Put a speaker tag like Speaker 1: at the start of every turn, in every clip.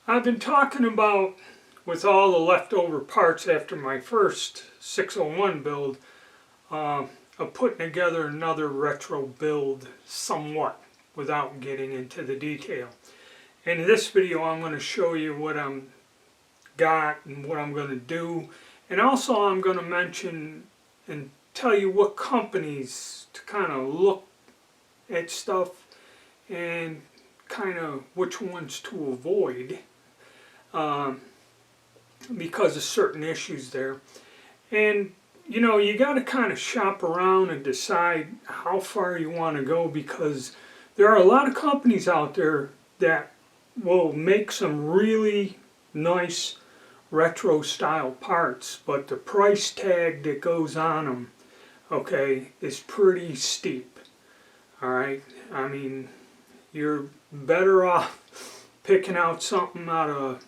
Speaker 1: I've been talking about, with all the leftover parts after my first 601 build, of putting together another retro build somewhat without getting into the detail. And in this video I'm going to show you what I'm got and what I'm going to do, and also I'm going to mention and tell you what companies to kind of look at stuff and kind of which ones to avoid because of certain issues there. And you know, you got to kind of shop around and decide how far you want to go, because there are a lot of companies out there that will make some really nice retro style parts, but the price tag that goes on them, okay, is pretty steep. Alright, I mean, you're better off picking out something out of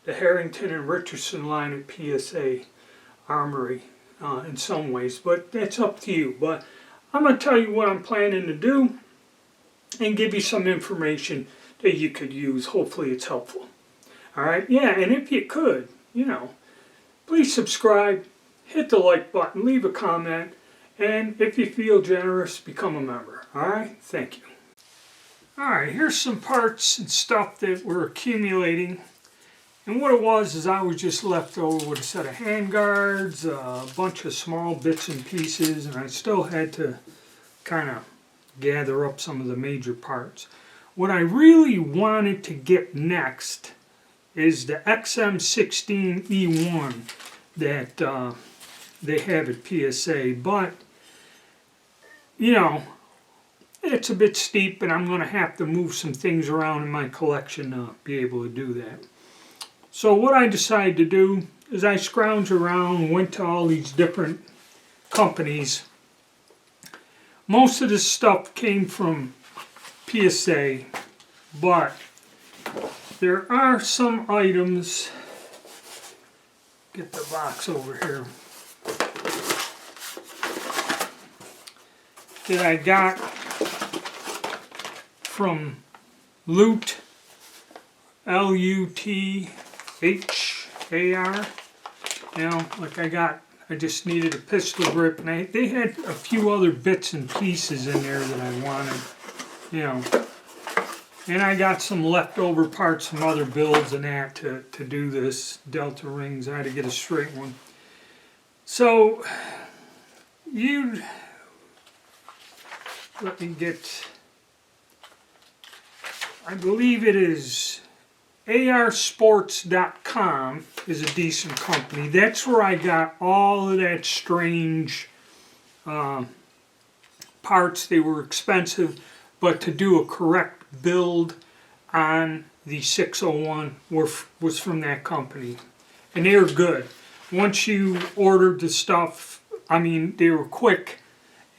Speaker 1: the Harrington and Richardson line at PSA Armory in some ways, but that's up to you. But I'm going to tell you what I'm planning to do and give you some information that you could use. Hopefully it's helpful. Alright, yeah, and if you could, you know, please subscribe, hit the like button, leave a comment, and if you feel generous, become a member. Alright, thank you. Alright, here's some parts and stuff that were accumulating. And what it was is I was just left over with a set of handguards, a bunch of small bits and pieces, and I still had to kind of gather up some of the major parts. What I really wanted to get next is the M16 A1 that they have at PSA, but you know, it's a bit steep and I'm going to have to move some things around in my collection to be able to do that. So what I decided to do is I scrounged around, went to all these different companies. Most of this stuff came from PSA, but there are some items, get the box over here, that I got from Loot, L-U-T-H-A-R. You know, like I just needed a pistol grip, and they had a few other bits and pieces in there that I wanted, you know. And I got some leftover parts from other builds and that to do this. Delta rings, I had to get a straight one. So, let me get, I believe it is arsports.com is a decent company. That's where I got all of that strange parts. They were expensive, but to do a correct build on the 601 was from that company. And they were good. Once you ordered the stuff, I mean, they were quick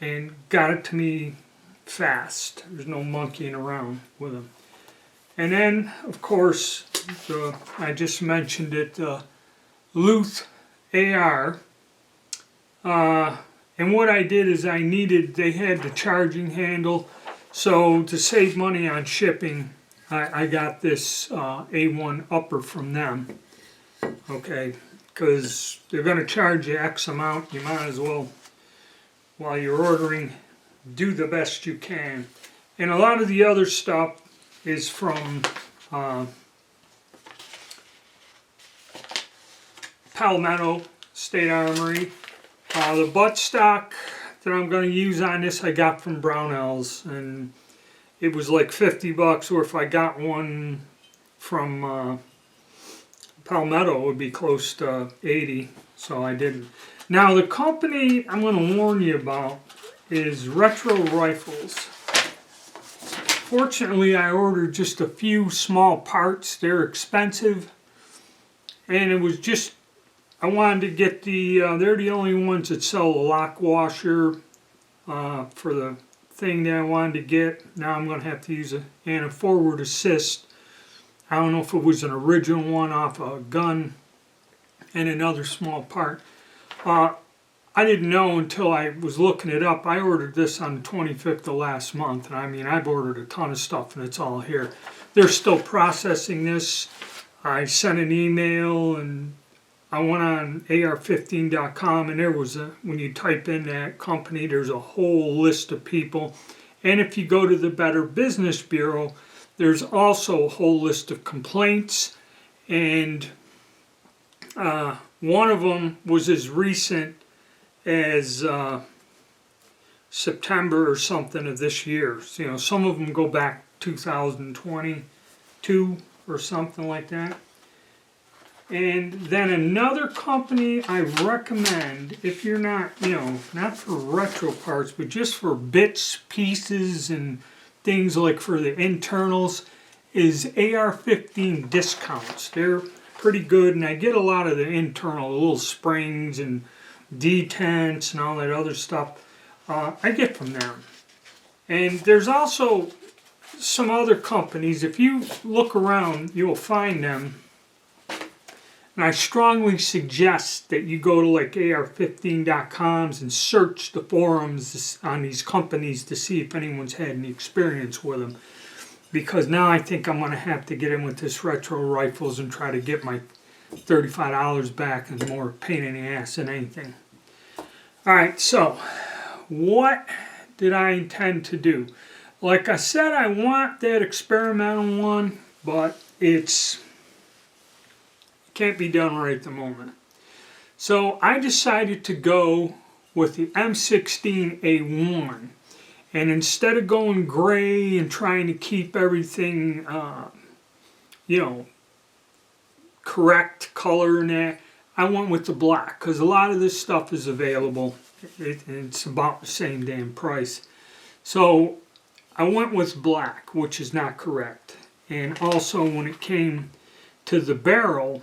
Speaker 1: and got it to me fast. There's no monkeying around with them. And then, of course, I just mentioned it, Luth AR. And what I did is they had the charging handle. So to save money on shipping, I got this A1 upper from them. Okay, because they're going to charge you X amount. You might as well, while you're ordering, do the best you can. And a lot of the other stuff is from Palmetto State Armory. The buttstock that I'm going to use on this I got from Brownells, and it was like $50, or if I got one from Palmetto it would be close to $80, so I didn't. Now the company I'm going to warn you about is Retro Rifles. Fortunately, I ordered just a few small parts. They're expensive, and it was just, I wanted to get they're the only ones that sell a lock washer for the thing that I wanted to get. Now I'm going to have to use and a forward assist. I don't know if it was an original one off a gun, and another small part. I didn't know until I was looking it up. I ordered this on the 25th of last month, and I mean, I've ordered a ton of stuff, and it's all here. They're still processing this. I sent an email and I went on ar15.com, and there was when you type in that company, there's a whole list of people. And if you go to the Better Business Bureau, there's also a whole list of complaints. And one of them was as recent as September or something of this year. So, you know, some of them go back 2022 or something like that. And then another company I recommend, if you're not, you know, not for retro parts, but just for bits, pieces, and things like for the internals, is AR-15 discounts. They're pretty good, and I get a lot of the internal, little springs and detents and all that other stuff. I get from them. And there's also some other companies. If you look around, you'll find them. And I strongly suggest that you go to like ar15.coms and search the forums on these companies to see if anyone's had any experience with them. Because now I think I'm going to have to get in with this retro rifles and try to get my $35 back. It's more a pain in the ass than anything. Alright, so what did I intend to do? Like I said, I want that experimental one, but it's can't be done right at the moment. So I decided to go with the M16 A1. And instead of going gray and trying to keep everything, you know, correct color and that, I went with the black. Because a lot of this stuff is available. It's about the same damn price. So I went with black, which is not correct. And also when it came to the barrel,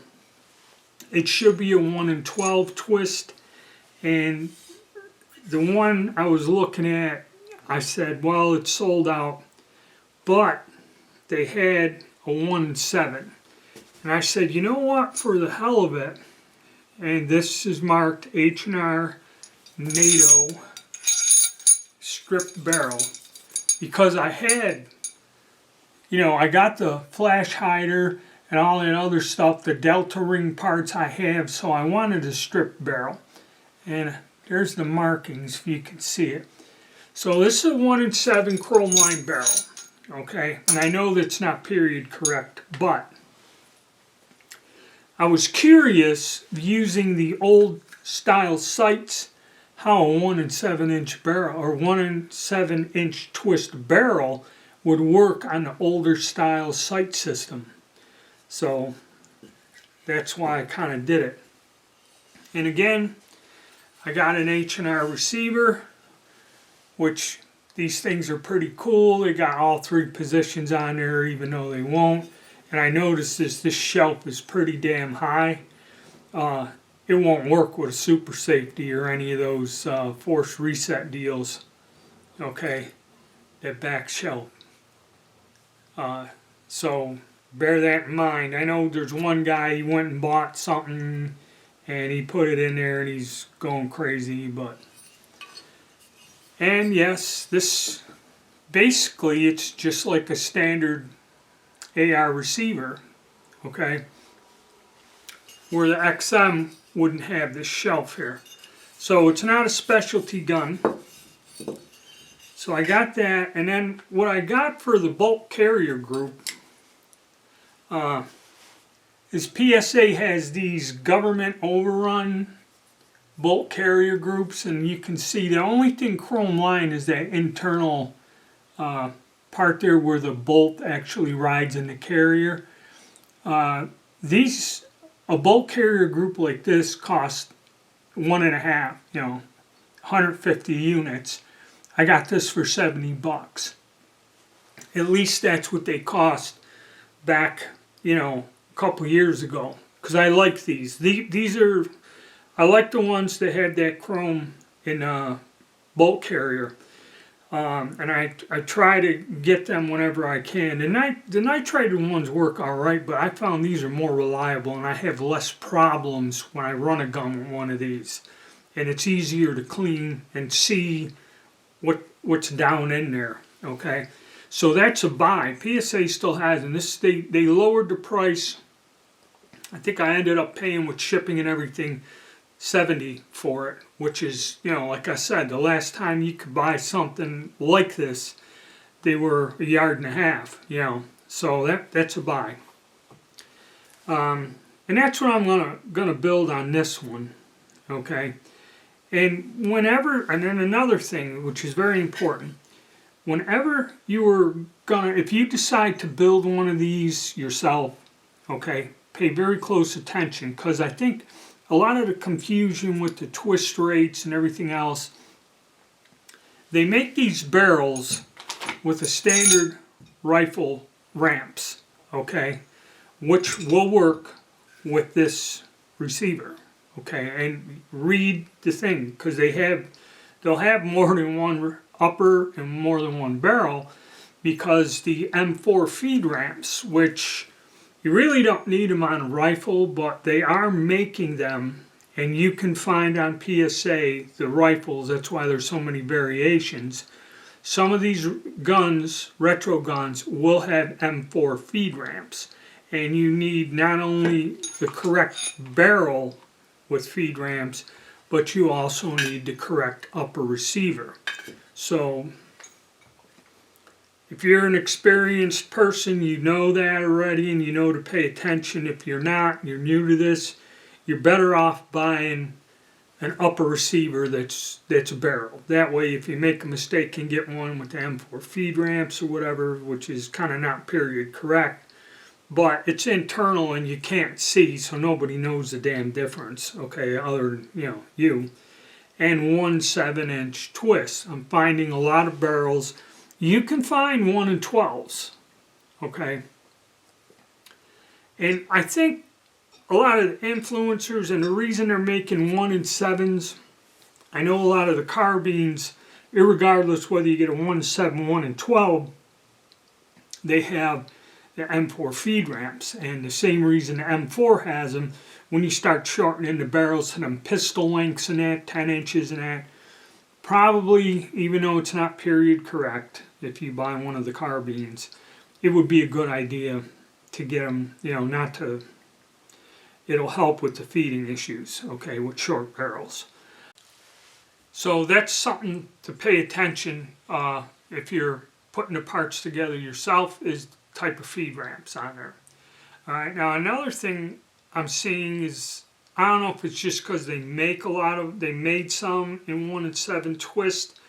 Speaker 1: it should be a 1 in 12 twist, and the one I was looking at, I said, well, it's sold out, but they had a 1 in 7, and I said, you know what, for the hell of it, and this is marked H&R NATO stripped barrel, because I had, you know, I got the flash hider and all that other stuff, the delta ring parts I have, so I wanted a stripped barrel. And there's the markings if you can see it. So this is a 1 in 7 chrome line barrel, okay? And I know that's not period correct, but I was curious, using the old style sights, how a 1 in 7 inch barrel, or 1 in 7 inch twist barrel would work on the older style sight system. So that's why I kind of did it. And again, I got an H&R receiver, which these things are pretty cool. They got all 3 positions on there, even though they won't. And I noticed this shelf is pretty damn high. It won't work with a super safety or any of those force reset deals. Okay, that back shelf. So bear that in mind. I know there's one guy, he went and bought something and he put it in there and he's going crazy, but and yes, this basically it's just like a standard AR receiver, okay, where the XM wouldn't have this shelf here. So it's not a specialty gun. So I got that, and then what I got for the bulk carrier group is PSA has these government overrun bulk carrier groups, and you can see the only thing chrome line is that internal part there where the bolt actually rides in the carrier. A bulk carrier group like this costs 1.5, you know, 150 units. I got this for $70. At least that's what they cost back, you know, a couple years ago. Because I like these. I like the ones that had that chrome in bulk carrier. And I try to get them whenever I can. The nitrated ones work alright, but I found these are more reliable and I have less problems when I run a gun with one of these. And it's easier to clean and see what's down in there, okay? So that's a buy. PSA still has, and they lowered the price I think I ended up paying with shipping and everything $70 for it, which is, like I said, the last time you could buy something like this, they were a yard and a half, so that's a buy. And that's what I'm gonna build on this one, okay? And then another thing, which is very important, whenever if you decide to build one of these yourself, okay, pay very close attention, because I think a lot of the confusion with the twist rates and everything else, they make these barrels with the standard rifle ramps, okay, which will work with this receiver, okay, and read the thing, because they'll have more than one upper and more than one barrel, because the M4 feed ramps, which you really don't need them on a rifle, but they are making them, and you can find on PSA the rifles. That's why there's so many variations. Some of these guns, retro guns, will have M4 feed ramps, and you need not only the correct barrel with feed ramps, but you also need the correct upper receiver. So if you're an experienced person, you know that already, and you know to pay attention. If you're not, you're new to this, you're better off buying an upper receiver that's a barrel. That way, if you make a mistake and get one with the M4 feed ramps or whatever, which is kind of not period correct, but it's internal and you can't see, so nobody knows the damn difference, okay, other than, you. And 1 7-inch twist. I'm finding a lot of barrels. You can find 1 and 12s, okay? And I think a lot of the influencers, and the reason they're making 1 and 7s, I know a lot of the carbines, irregardless whether you get a 1.7, 1 and 12, they have the M4 feed ramps. And the same reason the M4 has them, when you start shortening the barrels to them pistol lengths and that, 10 inches and that, probably, even though it's not period correct, if you buy one of the carbines, it would be a good idea to get them, it'll help with the feeding issues, okay, with short barrels. So that's something to pay attention if you're putting the parts together yourself, is the type of feed ramps on there. All right, now another thing I'm seeing is, I don't know if it's just because they made some in 1 and 7 twist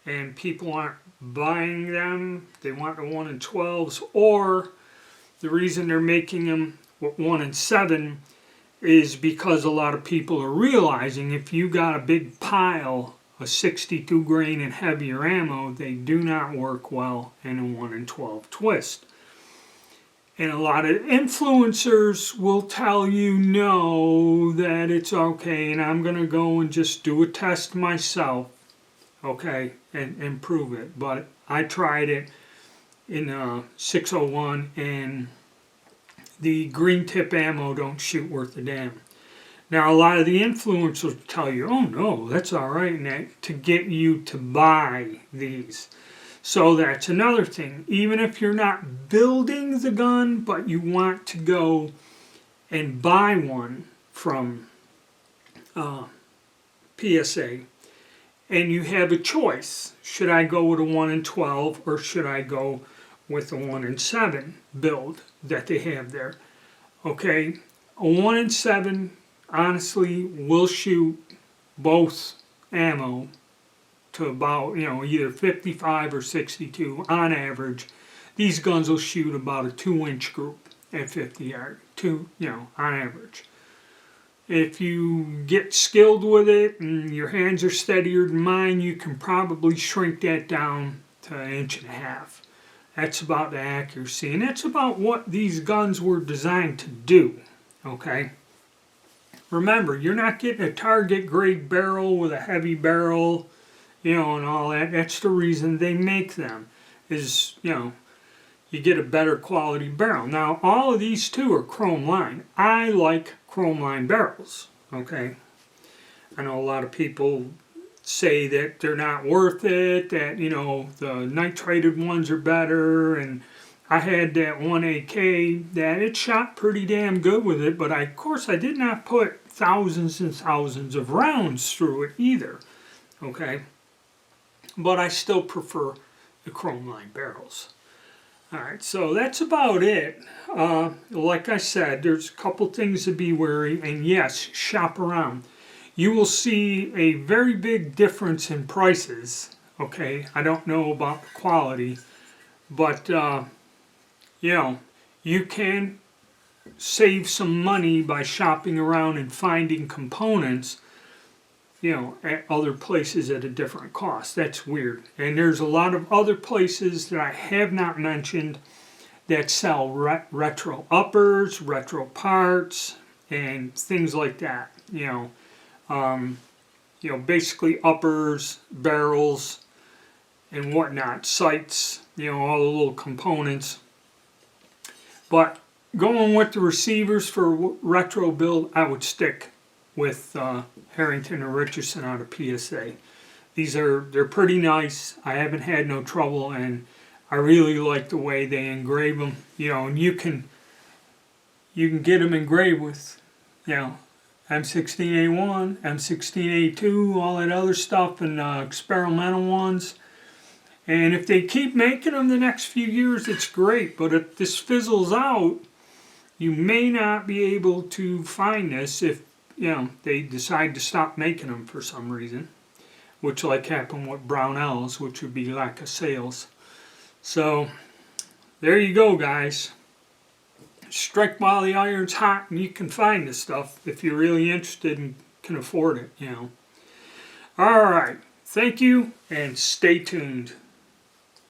Speaker 1: and people aren't buying them, they want the 1 and 12s, or the reason they're making them with 1 and 7 is because a lot of people are realizing if you got a big pile of 62 grain and heavier ammo, they do not work well in a 1 and 12 twist. And a lot of influencers will tell you no, that it's okay, and I'm going to go and just do a test myself, okay, and prove it. But I tried it in 601, and the green tip ammo don't shoot worth a damn. Now, a lot of the influencers will tell you, oh no, that's all right, and that, to get you to buy these. So that's another thing. Even if you're not building the gun, but you want to go and buy one from PSA, and you have a choice, should I go with a 1 and 12 or should I go with a 1 and 7 build that they have there? Okay, a 1 and 7 honestly will shoot both ammo to about, either 55 or 62 on average. These guns will shoot about a 2-inch group at 50 yards, on average. If you get skilled with it and your hands are steadier than mine, you can probably shrink that down to 1.5 inches. That's about the accuracy, and that's about what these guns were designed to do, okay? Remember, you're not getting a target grade barrel with a heavy barrel, and all that. That's the reason they make them, is, you get a better quality barrel. Now, all of these two are chrome lined. I like chrome lined barrels, okay? I know a lot of people say that they're not worth it, that, the nitrated ones are better, and I had that 1AK that it shot pretty damn good with it, but of course I did not put thousands and thousands of rounds through it either, okay? But I still prefer the chrome line barrels. Alright, so that's about it. Like I said, there's a couple things to be wary, and yes, shop around. You will see a very big difference in prices, okay? I don't know about the quality, but you know, you can save some money by shopping around and finding components, you know, at other places at a different cost. That's weird. And there's a lot of other places that I have not mentioned that sell retro uppers, retro parts, and things like that. You know, basically uppers, barrels, and whatnot, sights, you know, all the little components. But going with the receivers for retro build, I would stick with Harrington or Richardson out of PSA. They're pretty nice. I haven't had no trouble, and I really like the way they engrave them. You know, and you can get them engraved with, you know, M16 A1, M16 A2, all that other stuff, and experimental ones. And if they keep making them the next few years, it's great. But if this fizzles out, you may not be able to find this if, you know, they decide to stop making them for some reason. Which like happened with Brownells, which would be lack of sales. So, there you go, guys. Strike while the iron's hot, and you can find this stuff if you're really interested and can afford it, you know. Alright, thank you, and stay tuned.